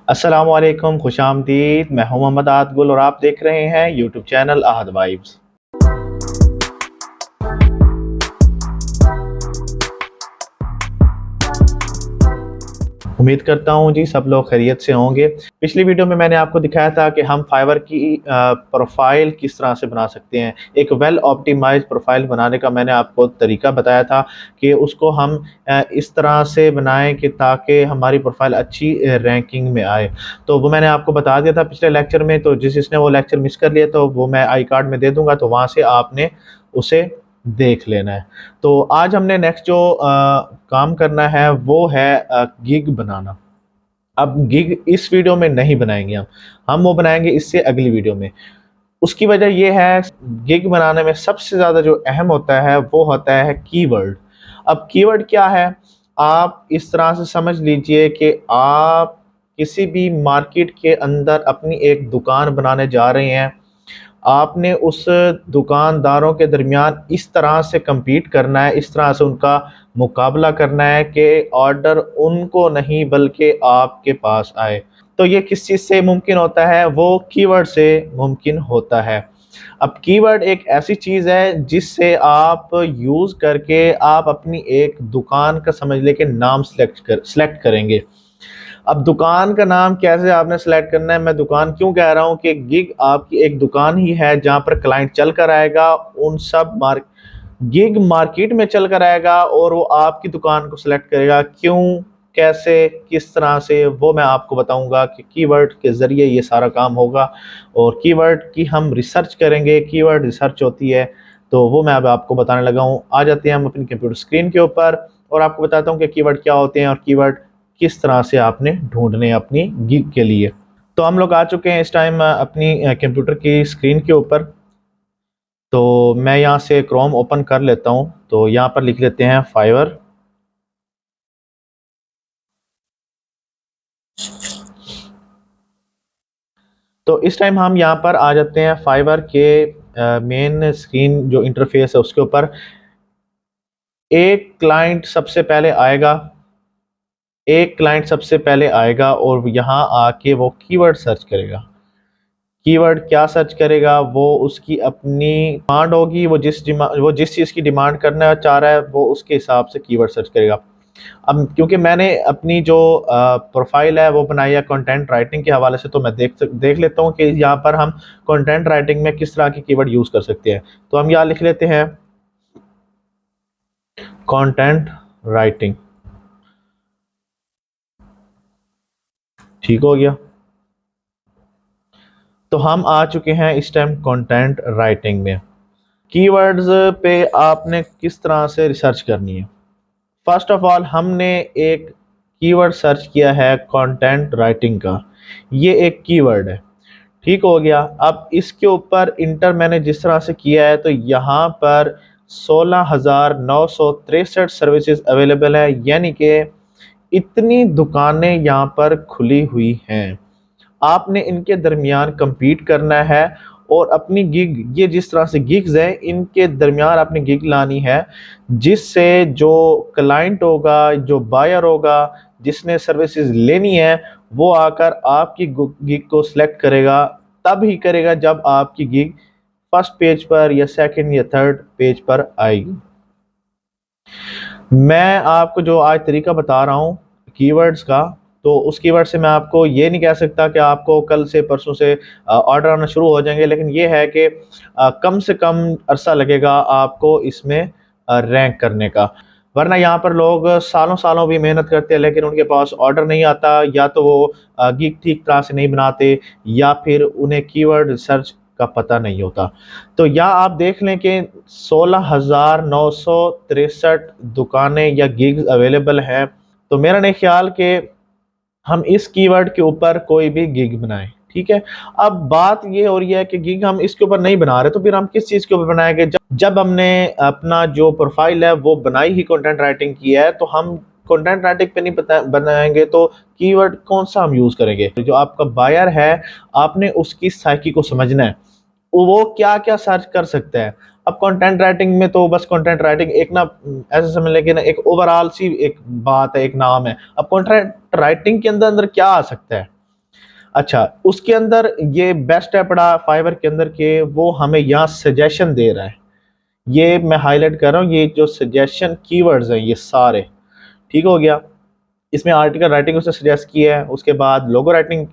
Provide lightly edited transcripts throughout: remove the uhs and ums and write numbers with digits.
अस्सलामुअलैकुम, खुशामदीद। मैं हूं मोहम्मद आद गुल और आप देख रहे हैं यूट्यूब चैनल आहद वाइब्स। उम्मीद करता हूं जी सब लोग खैरियत से होंगे। पिछली वीडियो में मैंने आपको दिखाया था कि हम फाइवर की प्रोफाइल किस तरह से बना सकते हैं। एक वेल ऑप्टिमाइज्ड प्रोफाइल बनाने का मैंने आपको तरीका बताया था कि उसको हम इस तरह से बनाएं कि ताकि हमारी प्रोफाइल अच्छी रैंकिंग में आए। तो वो मैंने आपको बता दिया था पिछले लेक्चर में। तो जिसने वो लेक्चर मिस कर लिया तो वो मैं आई कार्ड में दे दूंगा, तो वहाँ से आपने उसे देख लेना है। तो आज हमने नेक्स्ट जो काम करना है वो है गिग बनाना। अब गिग इस वीडियो में नहीं बनाएंगे हम वो बनाएंगे इससे अगली वीडियो में। उसकी वजह ये है, गिग बनाने में सबसे ज़्यादा जो अहम होता है वो होता है कीवर्ड। अब कीवर्ड क्या है, आप इस तरह से समझ लीजिए कि आप किसी भी मार्केट के अंदर अपनी एक दुकान बनाने जा रहे हैं। आपने उस दुकानदारों के दरमियान इस तरह से compete करना है, इस तरह से उनका मुकाबला करना है कि ऑर्डर उनको नहीं बल्कि आपके पास आए। तो ये किस चीज़ से मुमकिन होता है? वो कीवर्ड से मुमकिन होता है। अब कीवर्ड एक ऐसी चीज़ है जिससे आप यूज़ करके आप अपनी एक दुकान का समझ लें कि नाम सेलेक्ट करेंगे। अब दुकान का नाम कैसे आपने सेलेक्ट करना है, मैं दुकान क्यों कह रहा हूँ कि गिग आपकी एक दुकान ही है जहाँ पर क्लाइंट चल कर आएगा, उन सब गिग मार्केट में चल कर आएगा और वो आपकी दुकान को सिलेक्ट करेगा। क्यों, कैसे, किस तरह से, वो मैं आपको बताऊंगा कि कीवर्ड के ज़रिए ये सारा काम होगा। और कीवर्ड की हम रिसर्च करेंगे, कीवर्ड रिसर्च होती है, तो वो मैं अब आपको बताने लगा हूँ। आ जाते हैं हम अपनी कंप्यूटर स्क्रीन के ऊपर और आपको बताता हूँ कि कीवर्ड क्या होते हैं और कीवर्ड किस तरह से आपने ढूंढने हैं अपनी गिग के लिए। तो हम लोग आ चुके हैं इस टाइम अपनी कंप्यूटर की स्क्रीन के ऊपर। तो मैं यहाँ से क्रोम ओपन कर लेता हूँ। तो यहाँ पर लिख लेते हैं फाइवर। तो इस टाइम हम यहाँ पर आ जाते हैं फाइवर के मेन स्क्रीन जो इंटरफेस है उसके ऊपर। एक क्लाइंट सबसे पहले आएगा, एक क्लाइंट सबसे पहले आएगा और यहाँ आके वो कीवर्ड सर्च करेगा। कीवर्ड क्या सर्च करेगा? वो उसकी अपनी डिमांड होगी, वो जिस चीज़ की डिमांड करना चाह रहा है वो उसके हिसाब से कीवर्ड सर्च करेगा। अब क्योंकि मैंने अपनी जो प्रोफाइल है वो बनाई है कंटेंट राइटिंग के हवाले से, तो मैं देख लेता हूँ कि यहाँ पर हम कंटेंट राइटिंग में किस तरह के कीवर्ड यूज़ कर सकते हैं। तो हम यहाँ लिख लेते हैं कंटेंट राइटिंग। ठीक हो गया। तो हम आ चुके हैं इस टाइम कंटेंट राइटिंग में। कीवर्ड्स पे आपने किस तरह से रिसर्च करनी है? फर्स्ट ऑफ ऑल हमने एक कीवर्ड सर्च किया है कंटेंट राइटिंग का, ये एक कीवर्ड है। ठीक हो गया। अब इसके ऊपर इंटर मैंने जिस तरह से किया है तो यहाँ पर 16,963 सर्विसेज अवेलेबल है, यानी कि इतनी दुकानें यहाँ पर खुली हुई हैं। आपने इनके दरमियान compete करना है और अपनी गिग, ये जिस तरह से गिग्स हैं इनके दरमियान आपने गिग लानी है, जिससे जो क्लाइंट होगा, जो बायर होगा, जिसने सर्विसेज लेनी है, वो आकर आपकी गिग को सिलेक्ट करेगा। तब ही करेगा जब आपकी गिग फर्स्ट पेज पर या सेकंड या थर्ड पेज पर आएगी। मैं आपको जो आज तरीका बता रहा हूँ कीवर्ड्स का, तो उस कीवर्ड से मैं आपको ये नहीं कह सकता कि आपको कल से परसों से ऑर्डर आना शुरू हो जाएंगे, लेकिन ये है कि कम से कम अरसा लगेगा आपको इसमें रैंक करने का। वरना यहाँ पर लोग सालों सालों भी मेहनत करते हैं लेकिन उनके पास ऑर्डर नहीं आता, या तो वो गिग ठीक तरह से नहीं बनाते या फिर उन्हें कीवर्ड रिसर्च का पता नहीं होता। तो यहाँ आप देख लें कि 16,963 दुकानें या गिग्स अवेलेबल हैं। तो मेरा नहीं ख्याल कि हम इस कीवर्ड के ऊपर कोई भी गिग बनाएं। ठीक है। अब बात ये हो रही है कि गिग हम इसके ऊपर नहीं बना रहे, तो फिर हम किस चीज़ के ऊपर बनाएंगे? जब हमने अपना जो प्रोफाइल है वो बनाई ही कंटेंट राइटिंग की है, तो हम कंटेंट राइटिंग पे नहीं बनाएंगे तो कीवर्ड कौन सा हम यूज़ करेंगे? जो आपका बायर है, आपने उसकी साइकी को समझना है, वो क्या क्या सर्च कर सकता है। अब कंटेंट राइटिंग में तो बस कंटेंट राइटिंग एक ना, ऐसे समझ लें कि ना एक ओवरऑल सी एक बात है, एक नाम है। अब कंटेंट राइटिंग के अंदर अंदर क्या आ सकता है? अच्छा, उसके अंदर ये बेस्ट है पड़ा फाइवर के अंदर के वो हमें यहाँ सजेशन दे रहा है। ये मैं हाईलाइट कर रहा हूँ, ये जो सजेशन कीवर्ड्स हैं ये सारे, ठीक हो गया। इसमें आर्टिकल राइटिंग उसने सजेस्ट किया है, उसके बाद लोगो राइटिंग,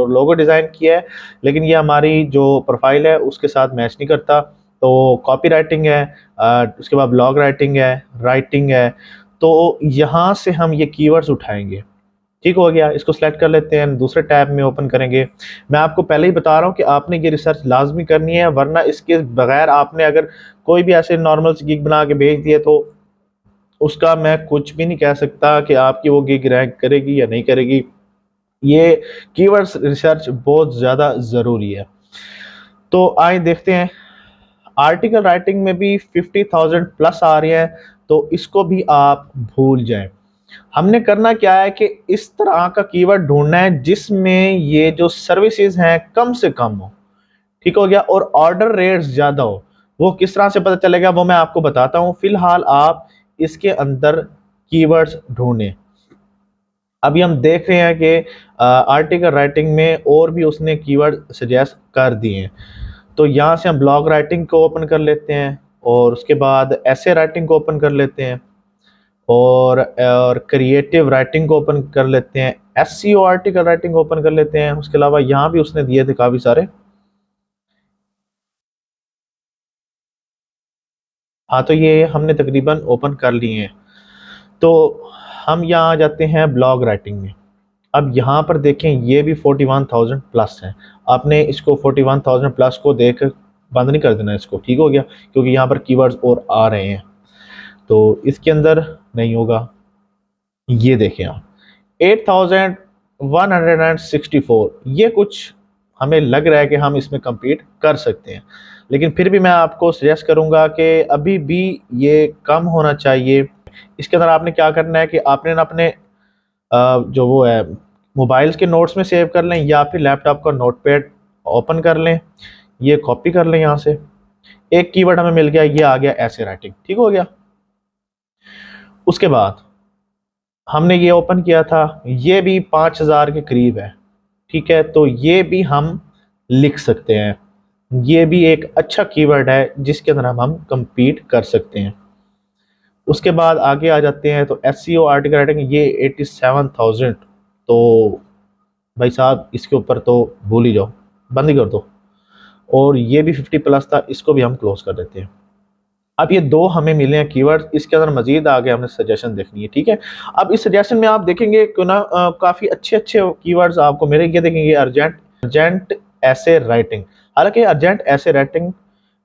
लोगो डिज़ाइन किया है, लेकिन ये हमारी जो प्रोफाइल है उसके साथ मैच नहीं करता। तो कॉपी राइटिंग है, उसके बाद ब्लॉग राइटिंग है। तो यहाँ से हम ये कीवर्ड्स उठाएंगे, ठीक हो गया। इसको सिलेक्ट कर लेते हैं, दूसरे टैब में ओपन करेंगे। मैं आपको पहले ही बता रहा हूँ कि आपने ये रिसर्च लाजमी करनी है, वरना इसके बगैर आपने अगर कोई भी ऐसे नॉर्मल गिग बना के भेज दिए तो उसका मैं कुछ भी नहीं कह सकता कि आपकी वो गिग रैंक करेगी या नहीं करेगी। ये कीवर्ड्स रिसर्च बहुत ज़्यादा ज़रूरी है। तो आइए देखते हैं, आर्टिकल राइटिंग में भी 50,000 प्लस आ रही है, तो इसको भी आप भूल जाएं। हमने करना क्या है कि इस तरह का कीवर्ड ढूंढना है जिसमें ये जो सर्विसेज हैं कम से कम हो, ठीक हो गया, और ऑर्डर रेट्स ज़्यादा हो। वो किस तरह से पता चलेगा वो मैं आपको बताता हूँ। फिलहाल आप इसके अंदर कीवर्ड्स ढूंढें। अभी हम देख रहे हैं कि आर्टिकल राइटिंग में और भी उसने कीवर्ड सजेस्ट कर दिए हैं। तो यहाँ से हम ब्लॉग राइटिंग को ओपन कर लेते हैं, और उसके बाद ऐसे राइटिंग को ओपन कर लेते हैं, और क्रिएटिव राइटिंग को ओपन कर लेते हैं, एसईओ आर्टिकल राइटिंग ओपन कर लेते हैं। उसके अलावा यहाँ भी उसने दिए थे काफ़ी सारे। हाँ, तो ये हमने तकरीबन ओपन कर लिए हैं। तो हम यहाँ आ जाते हैं ब्लॉग राइटिंग में। अब यहाँ पर देखें, ये भी 41,000 प्लस है। आपने इसको 41,000 प्लस को देख बंद नहीं कर देना इसको, ठीक हो गया, क्योंकि यहाँ पर कीवर्ड्स और आ रहे हैं। तो इसके अंदर नहीं होगा। ये देखें आप, 8,164, ये कुछ हमें लग रहा है कि हम इसमें compete कर सकते हैं, लेकिन फिर भी मैं आपको सजेस्ट करूंगा कि अभी भी ये कम होना चाहिए। इसके अंदर आपने क्या करना है कि आपने ना अपने जो वो है मोबाइल्स के नोट्स में सेव कर लें, या फिर लैपटॉप का नोटपैड ओपन कर लें, ये कॉपी कर लें यहाँ से। एक कीवर्ड हमें मिल गया, ये आ गया ऐसे राइटिंग, ठीक हो गया। उसके बाद हमने ये ओपन किया था, ये भी 5,000 के करीब है, ठीक है। तो ये भी हम लिख सकते हैं, ये भी एक अच्छा कीवर्ड है जिसके अंदर हम compete कर सकते हैं। उसके बाद आगे आ जाते हैं, तो एसईओ आर्टिकल राइटिंग ये 87,000। तो भाई साहब इसके ऊपर तो भूल ही जाओ, बंद ही कर दो। और ये भी 50 प्लस था, इसको भी हम क्लोज कर देते हैं। अब ये दो हमें मिले हैं कीवर्ड, इसके अंदर मजीद आगे हमने सजेशन देखनी है, ठीक है। अब इस सजेशन में आप देखेंगे कि ना काफ़ी अच्छे अच्छे कीवर्ड्स आपको मेरे ये देखेंगे, अर्जेंट ऐसे राइटिंग। हालांकि अर्जेंट ऐसे राइटिंग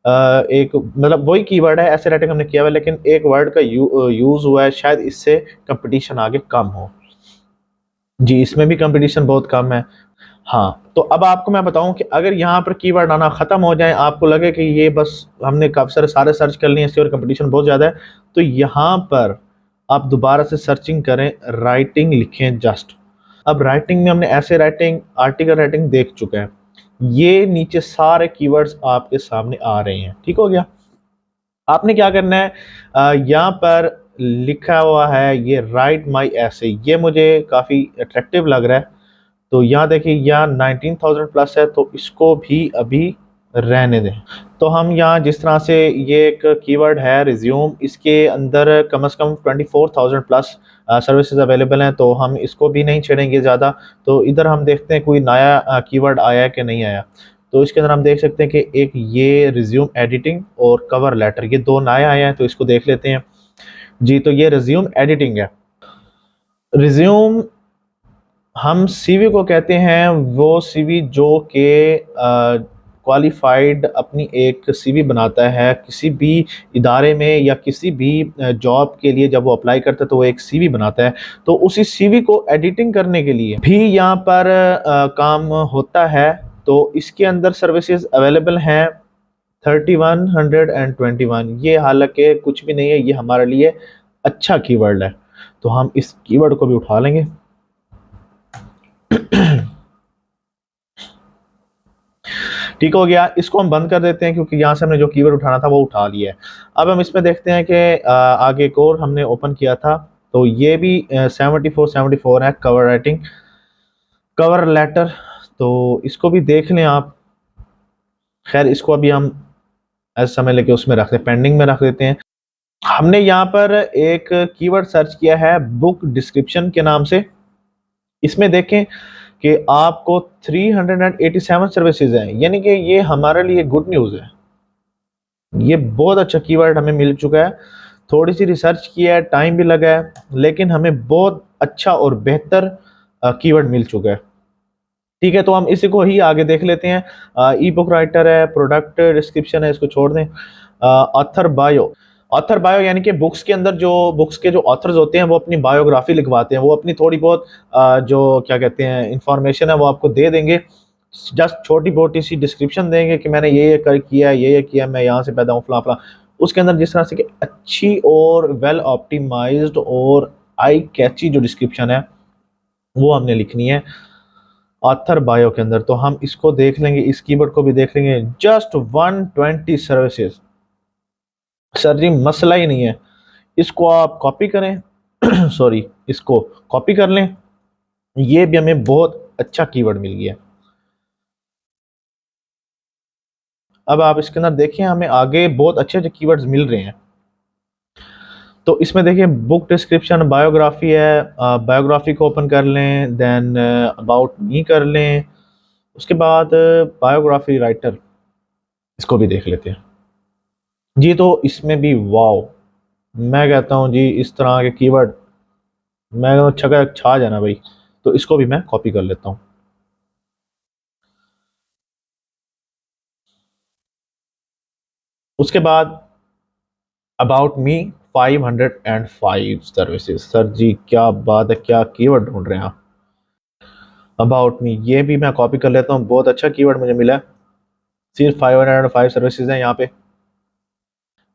एक मतलब वही कीवर्ड है, ऐसे राइटिंग हमने किया हुआ है, लेकिन एक वर्ड का यूज़ हुआ है, शायद इससे कंपटीशन आगे कम हो। जी, इसमें भी कंपटीशन बहुत कम है। हाँ, तो अब आपको मैं बताऊं कि अगर यहाँ पर कीवर्ड आना ख़त्म हो जाए, आपको लगे कि ये बस हमने काफ़ी सारे सर्च कर लिए इसके और कंपटीशन बहुत ज़्यादा है, तो यहाँ पर आप दोबारा से सर्चिंग करें, राइटिंग लिखें जस्ट। अब राइटिंग में हमने ऐसे राइटिंग, आर्टिकल राइटिंग देख चुके हैं। ये नीचे सारे कीवर्ड्स आपके सामने आ रहे हैं, ठीक हो गया। आपने क्या करना है, यहाँ पर लिखा हुआ है ये राइट माई ऐसे, ये मुझे काफ़ी अट्रैक्टिव लग रहा है। तो यहाँ देखिए, यहाँ 19,000 प्लस है, तो इसको भी अभी रहने दें। तो हम यहाँ जिस तरह से, ये एक कीवर्ड है रिज्यूम, इसके अंदर कम से कम 24,000 प्लस सर्विसेज अवेलेबल हैं, तो हम इसको भी नहीं छेड़ेंगे ज़्यादा। तो इधर हम देखते हैं कोई नया कीवर्ड आया है कि नहीं आया। तो इसके अंदर हम देख सकते हैं कि एक ये रिज्यूम एडिटिंग और कवर लेटर, ये दो नए आए हैं, तो इसको देख लेते हैं। जी, तो ये रिज्यूम एडिटिंग है। रिज्यूम हम सीवी को कहते हैं, वो सीवी जो कि क्वालिफाइड अपनी एक सीवी बनाता है किसी भी इदारे में, या किसी भी जॉब के लिए जब वो अप्लाई करता है तो वो एक सीवी बनाता है। तो उसी सीवी को एडिटिंग करने के लिए भी यहाँ पर काम होता है। तो इसके अंदर सर्विसेज अवेलेबल हैं 3121। ये हालांकि कुछ भी नहीं है, ये हमारे लिए अच्छा कीवर्ड है, तो हम इस कीवर्ड को भी उठा लेंगे। ठीक हो गया, इसको हम बंद कर देते हैं क्योंकि यहाँ से हमने जो कीवर्ड उठाना था वो उठा लिया है। अब हम इसमें देखते हैं कि आगे एक और हमने ओपन किया था, तो ये भी 74 है, कवर राइटिंग, कवर लेटर। तो इसको भी देख लें आप। खैर इसको अभी हम ऐसा समय लेके उसमें रख दें, पेंडिंग में रख देते हैं। हमने यहाँ पर एक कीवर्ड सर्च किया है बुक डिस्क्रिप्शन के नाम से। इसमें देखें कि आपको 387 सर्विसेज हैं, यानी कि ये हमारे लिए गुड न्यूज़ है। ये बहुत अच्छा कीवर्ड हमें मिल चुका है। थोड़ी सी रिसर्च किया है, टाइम भी लगा है, लेकिन हमें बहुत अच्छा और बेहतर कीवर्ड मिल चुका है। ठीक है, तो हम इसी को ही आगे देख लेते हैं। ई बुक राइटर है, प्रोडक्ट डिस्क्रिप्शन है, इसको छोड़ दें। Author bio. ऑथर बायो यानी कि बुक्स के अंदर जो बुक्स के जो ऑथर्स होते हैं वो अपनी बायोग्राफी लिखवाते हैं, वो अपनी थोड़ी बहुत जो क्या कहते हैं इंफॉर्मेशन है वो आपको दे देंगे। जस्ट छोटी मोटी सी डिस्क्रिप्शन देंगे कि मैंने ये कर किया, ये किया, मैं यहाँ से पैदा हूँ, फला फला। उसके अंदर जिस तरह से कि अच्छी और वेल ऑप्टिमाइज्ड और आई कैची जो डिस्क्रिप्शन है वो हमने लिखनी है ऑथर बायो के अंदर। तो हम इसको देख लेंगे, इस कीवर्ड को भी देख लेंगे। जस्ट 120 सर्विसेज, सर जी मसला ही नहीं है। इसको आप कॉपी करें सॉरी, इसको कॉपी कर लें। ये भी हमें बहुत अच्छा कीवर्ड मिल गया। अब आप इसके अंदर देखें, हमें आगे बहुत अच्छे अच्छे कीवर्ड्स मिल रहे हैं। तो इसमें देखिए बुक डिस्क्रिप्शन, बायोग्राफी है। बायोग्राफी को ओपन कर लें, देन अबाउट मी कर लें। उसके बाद बायोग्राफी राइटर, इसको भी देख लेते हैं जी। तो इसमें भी वाओ, मैं कहता हूँ जी इस तरह के कीवर्ड मैं छका छा जाना भाई। तो इसको भी मैं कॉपी कर लेता हूँ। उसके बाद अबाउट मी 505 सर्विसेज। सर जी क्या बात है, क्या कीवर्ड ढूंढ रहे हैं आप। अबाउट मी ये भी मैं कॉपी कर लेता हूँ, बहुत अच्छा कीवर्ड मुझे मिला है। सिर्फ 505 सर्विसेज हैं यहाँ पे।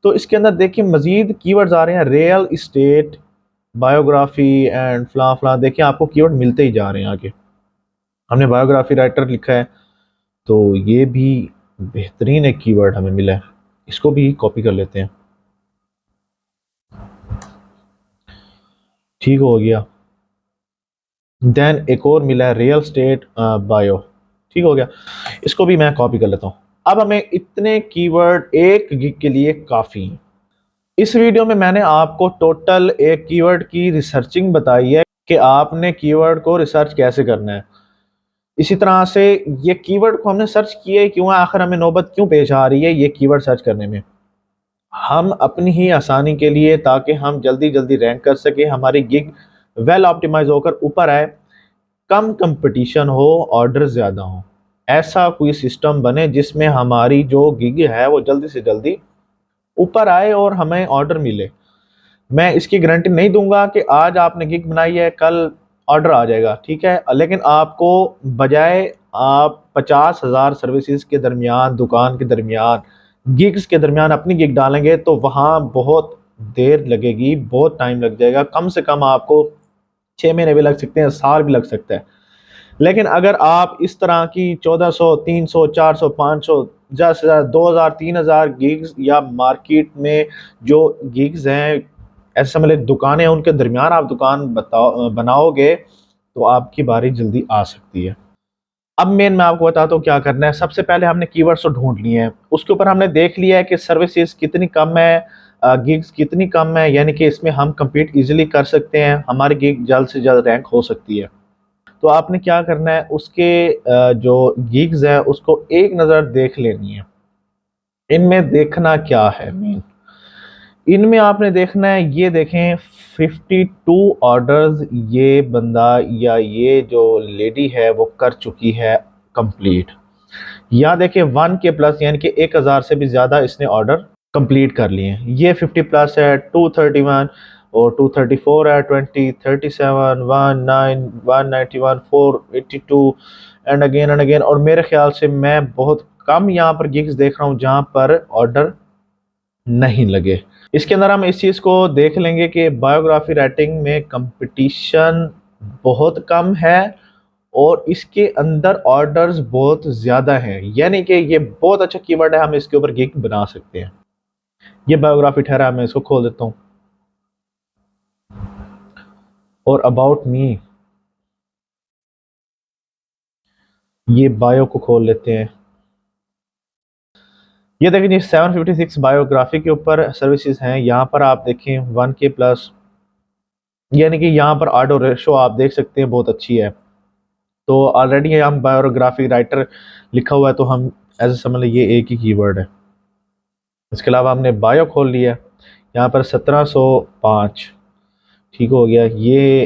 तो इसके अंदर देखिए मजीद कीवर्ड्स आ रहे हैं, रियल इस्टेट, बायोग्राफी एंड फला फला। देखिए आपको कीवर्ड मिलते ही जा रहे हैं आगे। हमने बायोग्राफी राइटर लिखा है, तो ये भी बेहतरीन एक कीवर्ड हमें मिला है। इसको भी कॉपी कर लेते हैं। ठीक हो गया। देन एक और मिला है रियल स्टेट बायो। ठीक हो गया, इसको भी मैं कॉपी कर लेता हूँ। अब हमें इतने कीवर्ड एक गिग के लिए काफ़ी हैं। इस वीडियो में मैंने आपको टोटल एक कीवर्ड की रिसर्चिंग बताई है कि आपने कीवर्ड को रिसर्च कैसे करना है। इसी तरह से ये कीवर्ड को हमने सर्च किया है क्यों, आखिर हमें नौबत क्यों पेश आ रही है ये कीवर्ड सर्च करने में। हम अपनी ही आसानी के लिए, ताकि हम जल्दी जल्दी रैंक कर सके, हमारी गिग वेल ऑप्टिमाइज होकर ऊपर आए, कम कंपटीशन हो, ऑर्डर ज़्यादा हो, ऐसा कोई सिस्टम बने जिसमें हमारी जो गिग है वो जल्दी से जल्दी ऊपर आए और हमें ऑर्डर मिले। मैं इसकी गारंटी नहीं दूंगा कि आज आपने गिग बनाई है कल ऑर्डर आ जाएगा, ठीक है, लेकिन आपको बजाय आप 50,000 सर्विसेज के दरमियान, दुकान के दरमियान, गिग्स के दरमियान अपनी गिग डालेंगे तो वहाँ बहुत देर लगेगी, बहुत टाइम लग जाएगा। कम से कम आपको 6 महीने भी लग सकते हैं, साल भी लग सकता है। लेकिन अगर आप इस तरह की 1400, 300, 400, 500, ज़्यादा से ज़्यादा 2000, 3000 गिग्स, या मार्केट में जो गिग्स हैं, ऐसे मतलब दुकानें हैं, उनके दरमियान आप दुकान बनाओगे तो आपकी बारी जल्दी आ सकती है। अब मैं आपको बताता हूँ क्या करना है। सबसे पहले हमने कीवर्ड्स तो ढूंढ लिए हैं, उसके ऊपर हमने देख लिया है कि सर्विसेज कितनी कम है, गिग्स कितनी कम है, यानी कि इसमें हम compete इजीली कर सकते हैं, हमारी गिग जल्द से जल्द रैंक हो सकती है। तो आपने क्या करना है, उसके जो गिग्स है उसको एक नज़र देख लेनी है। इनमें देखना क्या है मेन, इनमें आपने देखना है, ये देखें 52 ऑर्डर्स ये बंदा या ये जो लेडी है वो कर चुकी है कंप्लीट। यहाँ देखिए 1 के प्लस, यानी कि 1000 से भी ज़्यादा इसने ऑर्डर कंप्लीट कर लिए हैं। ये 50 प्लस है, 231 और 234 है, 20, 37, 19, 191, 482 एंड अगेन। और मेरे ख्याल से मैं बहुत कम यहाँ पर गिग्स देख रहा हूँ जहाँ पर ऑर्डर नहीं लगे। इसके अंदर हम इस चीज़ को देख लेंगे कि बायोग्राफी राइटिंग में कंपटीशन बहुत कम है और इसके अंदर ऑर्डर्स बहुत ज़्यादा हैं, यानी कि ये बहुत अच्छा कीवर्ड है, हम इसके ऊपर गिग बना सकते हैं। ये बायोग्राफी ठहरा, मैं इसको खोल देता हूँ। और अबाउट मी, ये बायो को खोल लेते हैं। ये देखें जी 756 बायोग्राफी के ऊपर सर्विसेज हैं। यहाँ पर आप देखें 1K प्लस, यानी कि यहाँ पर ऑटो रेशो आप देख सकते हैं बहुत अच्छी है। तो ऑलरेडी हम बायोग्राफी राइटर लिखा हुआ है, तो हम ऐसे समझ लें ये एक ही कीवर्ड है। इसके अलावा हमने बायो खोल लिया, यहाँ पर 1705 ठीक हो गया, ये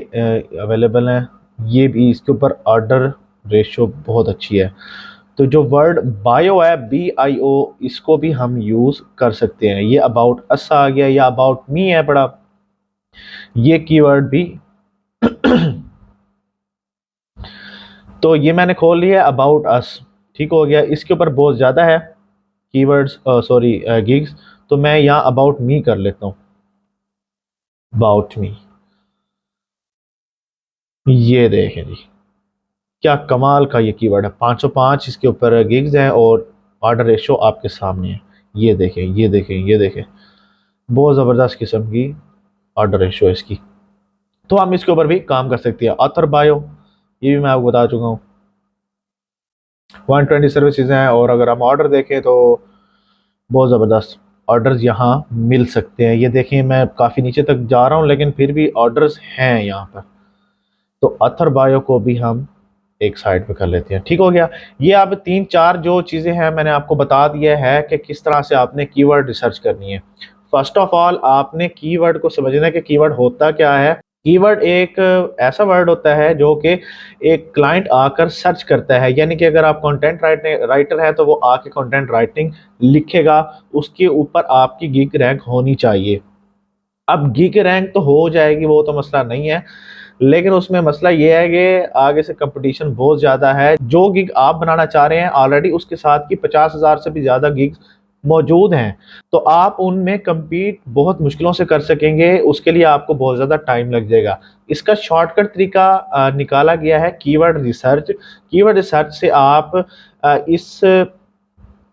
अवेलेबल है। ये भी इसके ऊपर ऑर्डर रेशो बहुत अच्छी है। तो जो वर्ड बायो है BIO, इसको भी हम यूज़ कर सकते हैं। ये अबाउट अस आ गया या अबाउट मी है बड़ा, ये कीवर्ड भी तो ये मैंने खोल लिया अबाउट अस, ठीक हो गया। इसके ऊपर बहुत ज़्यादा है कीवर्ड्स, सॉरी गिग्स, तो मैं यहाँ अबाउट मी कर लेता हूँ, अबाउट मी। ये देखें जी क्या कमाल का ये कीवर्ड है, 505 इसके ऊपर गिग्स हैं और ऑर्डर रेशो आपके सामने है। ये देखें, ये देखें, ये देखें, बहुत ज़बरदस्त किस्म की ऑर्डर रेशो है इसकी। तो हम इसके ऊपर भी काम कर सकते हैं। ऑथर बायो, ये भी मैं आपको बता चुका हूँ। 120 सर्विसेज हैं, और अगर हम ऑर्डर देखें तो बहुत ज़बरदस्त ऑर्डर्स यहाँ मिल सकते हैं। ये देखें मैं काफ़ी नीचे तक जा रहा हूँ, लेकिन फिर भी ऑर्डर्स हैं यहाँ पर। तो ऑथर बायो को भी हम एक साइड पे कर लेते हैं, ठीक हो गया। ये अब 3-4 जो चीज़ें हैं मैंने आपको बता दिया है कि किस तरह से आपने कीवर्ड रिसर्च करनी है। फर्स्ट ऑफ ऑल आपने कीवर्ड को समझना है कि कीवर्ड होता क्या है। कीवर्ड एक ऐसा वर्ड होता है जो कि एक क्लाइंट आकर सर्च करता है, यानी कि अगर आप कंटेंट राइटर है तो वो आके कंटेंट राइटिंग लिखेगा, उसके ऊपर आपकी गिग रैंक होनी चाहिए। अब गिग रैंक तो हो जाएगी, वो तो मसला नहीं है, लेकिन उसमें मसला ये है कि आगे से कंपटीशन बहुत ज़्यादा है। जो गिग आप बनाना चाह रहे हैं ऑलरेडी उसके साथ की 50,000 से भी ज़्यादा गिग्स मौजूद हैं, तो आप उनमें compete बहुत मुश्किलों से कर सकेंगे, उसके लिए आपको बहुत ज़्यादा टाइम लग जाएगा। इसका शॉर्टकट तरीका निकाला गया है कीवर्ड रिसर्च। कीवर्ड रिसर्च से आप इस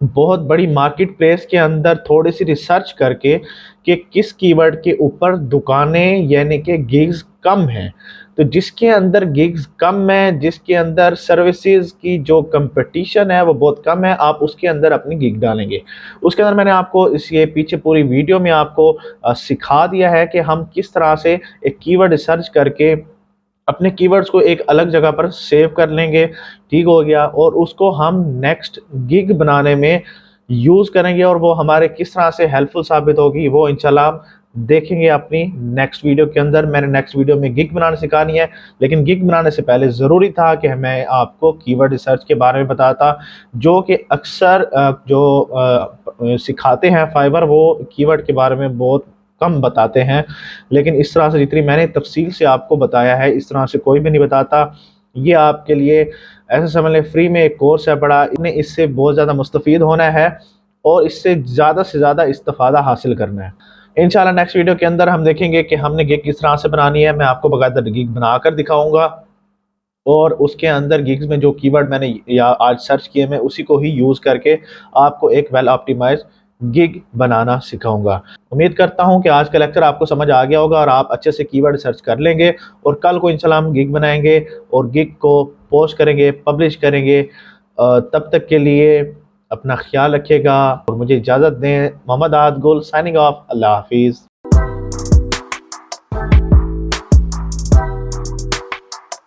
बहुत बड़ी मार्केट प्लेस के अंदर थोड़ी सी रिसर्च करके कि किस कीवर्ड के ऊपर दुकानें यानी कि गिग्स कम हैं, तो जिसके अंदर गिग्स कम है, जिसके अंदर सर्विसेज की जो कंपटीशन है वो बहुत कम है, आप उसके अंदर अपनी गिग डालेंगे। उसके अंदर मैंने आपको इस ये पीछे पूरी वीडियो में आपको सिखा दिया है कि हम किस तरह से एक कीवर्ड रिसर्च करके अपने कीवर्ड्स को एक अलग जगह पर सेव कर लेंगे, ठीक हो गया, और उसको हम नेक्स्ट गिग बनाने में यूज़ करेंगे, और वो हमारे किस तरह से हेल्पफुल साबित होगी वो इंशाल्लाह हम देखेंगे अपनी नेक्स्ट वीडियो के अंदर। मैंने नेक्स्ट वीडियो में गिग बनाना सिखानी है, लेकिन गिग बनाने से पहले ज़रूरी था कि मैं आपको कीवर्ड रिसर्च के बारे में बताता, जो कि अक्सर सिखाते हैं फाइवर, वो कीवर्ड के बारे में बहुत कम बताते हैं। लेकिन इस तरह से जितनी मैंने तफसील से आपको बताया है, इस तरह से कोई भी नहीं बताता। ये आपके लिए ऐसे समझ लें फ्री में एक कोर्स है पड़ा, इन्हें इससे बहुत ज़्यादा मुस्तफ़ीद होना है और इससे ज़्यादा से ज़्यादा इस्तिफ़ादा हासिल करना है। इंशाल्लाह नेक्स्ट वीडियो के अंदर हम देखेंगे कि हमने गिग किस तरह से बनानी है। मैं आपको बाकायदा गिग बनाकर दिखाऊंगा, और उसके अंदर गिग्स में जो कीवर्ड मैंने या आज सर्च किए, मैं उसी को ही यूज़ करके आपको एक वेल ऑप्टिमाइज गिग बनाना सिखाऊंगा। उम्मीद करता हूं कि आज का लेक्चर आपको समझ आ गया होगा और आप अच्छे से कीवर्ड सर्च कर लेंगे, और कल को इंशाल्लाह हम गिग बनाएंगे और गिग को पोस्ट करेंगे, पब्लिश करेंगे। तब तक के लिए अपना ख्याल रखिएगा और मुझे इजाज़त दें। मोहम्मद आद गुल साइनिंग ऑफ। अल्लाह हाफिज़।